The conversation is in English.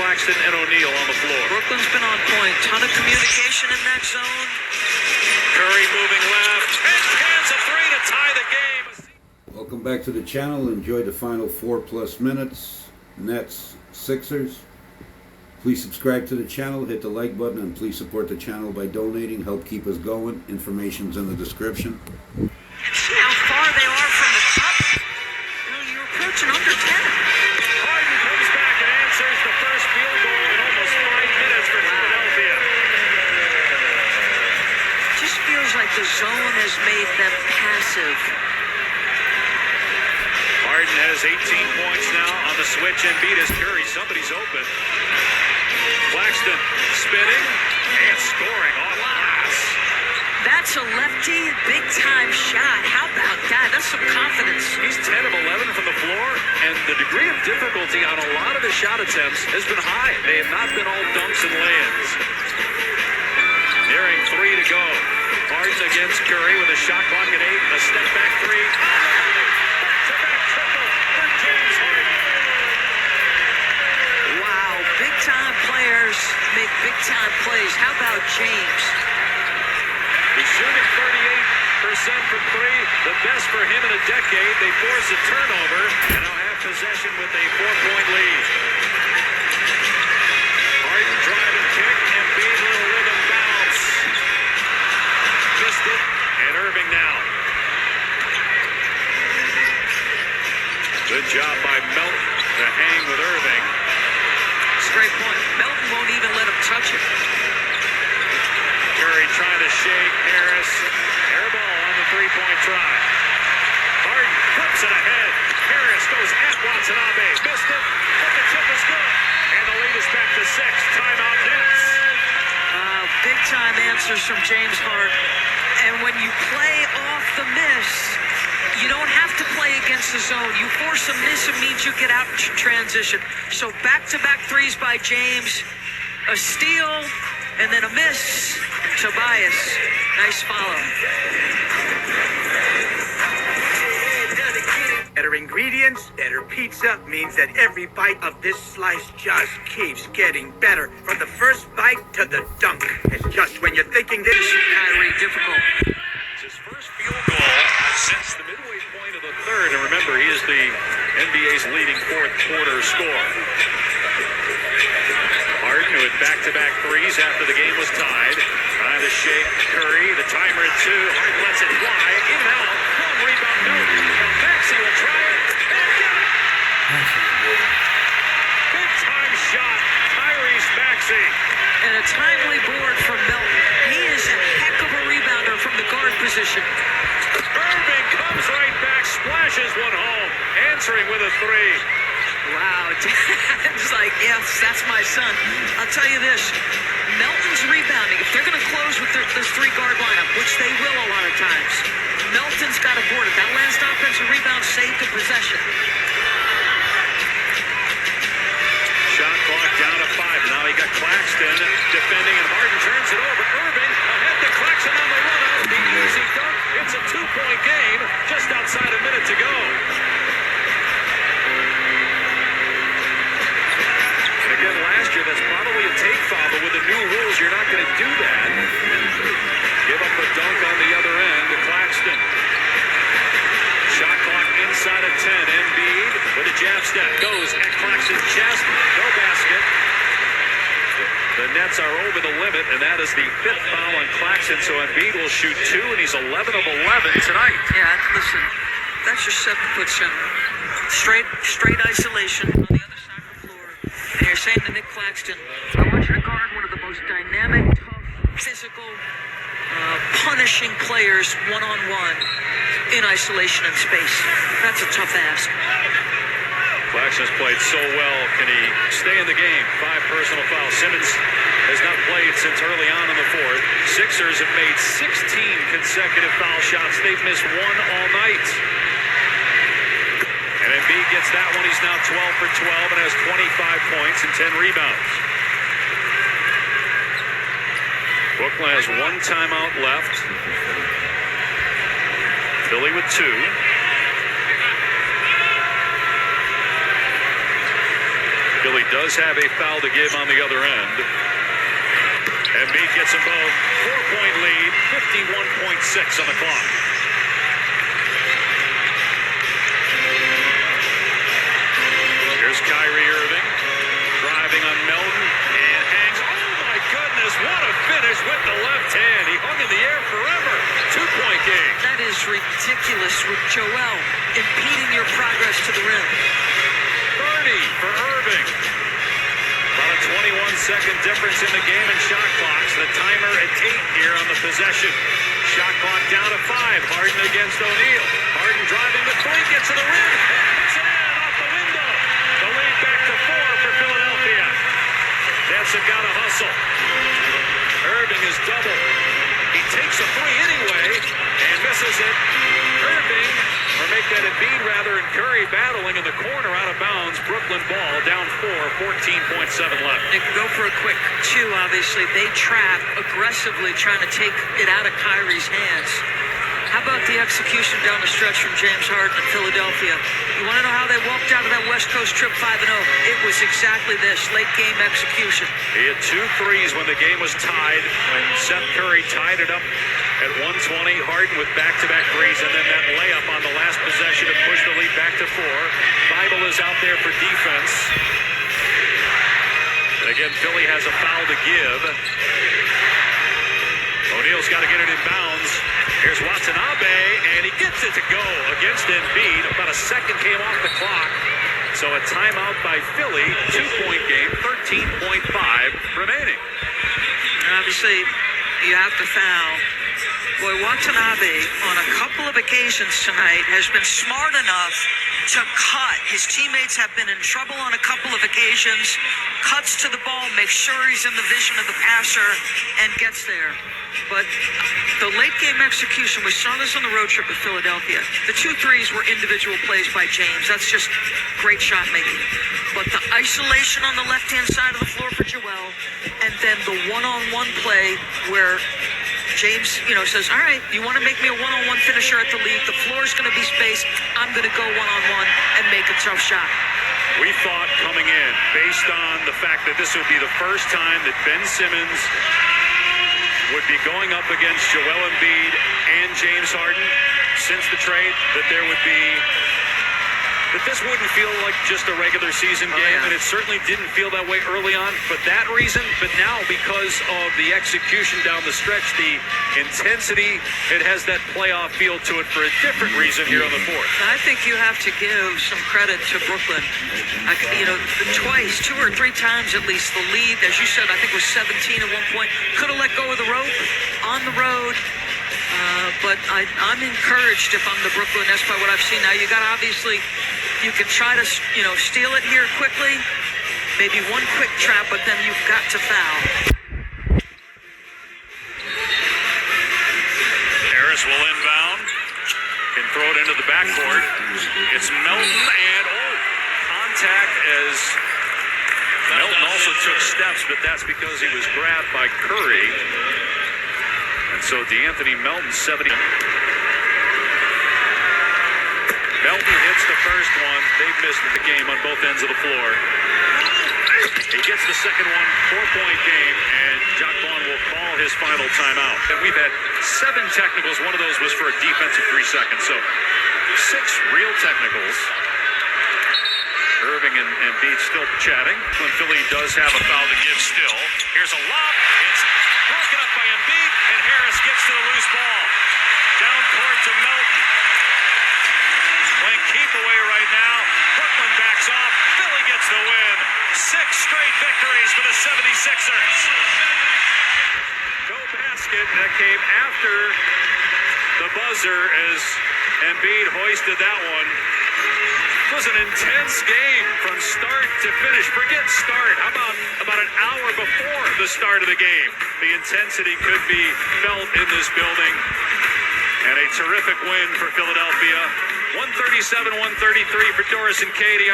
Claxton and O'Neal on the floor. Brooklyn's been on point. Ton of communication in that zone. Curry moving left. And cans a three to tie the game. Welcome back to the channel. Enjoy the final 4+ minutes. Nets, Sixers. Please subscribe to the channel, hit the like button, and please support the channel by donating. Help keep us going. Information's in the description. And see how far they are from the top. You're approaching under 10. Harden comes back and answers the first field goal in almost 5 minutes for Philadelphia. Just feels like the zone has made them passive. Harden has 18 points now on the switch and beat his Curry. Somebody's open. Claxton spinning and scoring off glass. That's a lefty, big-time shot. How about that? That's some confidence. He's 10 of 11 from the floor, and the degree of difficulty on a lot of his shot attempts has been high. They have not been all dunks and lay-ins. Nearing 3 to go. Harden against Curry with a shot clock at 8. A step-back 3. Back-to-back triple for James Harden. Wow, big-time players make big-time plays. How about James? He's shooting 38% from 3, the best for him in a decade. They force a turnover and now have possession with a 4-point lead. Harden drive and kick, and Embiid little rhythm bounce. Missed it, and Irving now. Good job by Melton to hang with Irving. Straight point. Melton won't even let him touch it. Curry trying to shake Harris. Air ball on the 3-point try. Harden flips it ahead. Harris goes at Watanabe. Missed it, but the tip is good. And the lead is back to 6. Timeout Nets. Big-time answers from James Harden. And when you play off the miss, you don't have to play against the zone. You force a miss, it means you get out in transition. So back-to-back threes by James. A steal, and then a miss. Tobias, nice follow. Better ingredients, better pizza means that every bite of this slice just keeps getting better. From the first bite to the dunk. It's just when you're thinking this Kyrie, difficult. It's his first field goal since the midway point of the third. And remember, he is the NBA's leading fourth quarter scorer. Harden, who had back-to-back threes after the game was tied. Trying to shake Curry. The timer at 2. Harden lets it fly. In and out. Long rebound. Melton. Maxey will try it. And get it. Big-time shot. Tyrese Maxey. And a timely board from Melton. He is a heck of a rebounder from the guard position. Irving comes right back. Splashes one home. Answering with a 3. Wow, it's like, yes, that's my son. I'll tell you this, Melton's rebounding. If they're going to close with this 3-guard lineup, which they will a lot of times, Melton's got to board it. That last offensive rebound saved the possession. Shot clock down to 5. Now he got Claxton defending, and Harden turns it over. Irving ahead to Claxton on the run-out. The easy dunk. It's a 2-point game just outside a minute to go. Again, last year, that's probably a take foul, but with the new rules, you're not going to do that. Give up the dunk on the other end to Claxton. Shot clock inside of 10. Embiid with a jab step. Goes at Claxton's chest. No basket. The Nets are over the limit, and that is the 5th foul on Claxton, so Embiid will shoot 2, and he's 11 of 11 tonight. Yeah, listen, that's your 7-foot center. Straight isolation on the other side of the floor. And you're saying to Nick Claxton, I want you to guard one of the most dynamic, tough, physical, punishing players one-on-one in isolation and space. That's a tough ask. Claxton's played so well. Can he stay in the game? 5 personal fouls. Simmons has not played since early on in the 4th. Sixers have made 16 consecutive foul shots. They've missed 1 all night. And Embiid gets that one. He's now 12 for 12 and has 25 points and 10 rebounds. Brooklyn has 1 timeout left. Philly with 2. Philly does have a foul to give on the other end. Embiid gets them both. 4-point lead, 51.6 on the clock. Here's Kyrie Irving driving on Melton and hangs. Oh my goodness, what a finish with the left hand. He hung in the air forever. 2-point game. That is ridiculous with Joel impeding your progress to the rim. 30 for Irving. About a 21-second difference in the game and shot clocks. The timer at 8 here on the possession. Shot clock down to 5. Harden against O'Neal. Harden driving the 3, gets to the rim. Puts it in off the window. The lead back to 4 for Philadelphia. Nets have got to hustle. Irving is double. He takes a 3 anyway and misses it. Irving, or make that Embiid rather, and Curry battling in the corner out of bounds. Brooklyn ball down 4, 14.7 left. They go for a quick 2, obviously. They trap aggressively trying to take it out of Kyrie's hands. How about the execution down the stretch from James Harden in Philadelphia? You want to know how they walked out of that West Coast trip 5-0? It was exactly this, late game execution. He had 2 threes when the game was tied, when Seth Curry tied it up at 120. Harden with back-to-back threes, and then that layup on the last possession to push the lead back to 4. Bible is out there for defense. And again, Philly has a foul to give. O'Neal's got to get it in bounds. Here's Watanabe, and he gets it to go against Embiid. About a second came off the clock. So a timeout by Philly. 2-point game, 13.5 remaining. And obviously, you have to foul. Boy, Watanabe, on a couple of occasions tonight, has been smart enough to cut. His teammates have been in trouble on a couple of occasions. Cuts to the ball, makes sure he's in the vision of the passer, and gets there. But the late game execution, we saw this on the road trip with Philadelphia. The 2 threes were individual plays by James. That's just great shot making. But the isolation on the left-hand side of the floor for Joel, and then the one-on-one play where James, says, all right, you want to make me a one-on-one finisher at the league. The floor is going to be spaced. I'm going to go one-on-one and make a tough shot. We thought coming in, based on the fact that this would be the first time that Ben Simmons would be going up against Joel Embiid and James Harden since the trade, that there would be, that this wouldn't feel like just a regular season game, and it certainly didn't feel that way early on for that reason, but now because of the execution down the stretch, the intensity, it has that playoff feel to it for a different reason here on the 4th. I think you have to give some credit to Brooklyn. Twice, 2 or 3 times at least, the lead, as you said, I think was 17 at one point. Could have let go of the rope on the road. But I'm encouraged if I'm the Brooklyn Nets by what I've seen. Now, you got to obviously, you can try to, steal it here quickly. Maybe one quick trap, but then you've got to foul. Harris will inbound. Can throw it into the backcourt. It's Melton, and contact as Melton also took steps, but that's because he was grabbed by Curry. And so DeAnthony Melton, 70. Melton hits the first one. They've missed the game on both ends of the floor. He gets the second one, 4-point game, and Jacques Vaughn will call his final timeout. And we've had 7 technicals. One of those was for a defensive 3 seconds. So 6 real technicals. Irving and Embiid still chatting. When Philly does have a foul to give still. Here's a lob. It's broken up by Embiid, and Harris gets to the loose ball. Down court to Melton. Playing keep away right now. Brooklyn backs off. Philly gets the win. 6 straight victories for the 76ers. No basket that came after the buzzer as Embiid hoisted that one. It was an intense game from start to finish. Forget start. How about an hour before the start of the game? The intensity could be felt in this building. And a terrific win for Philadelphia. 137-133 for Doris and Katie.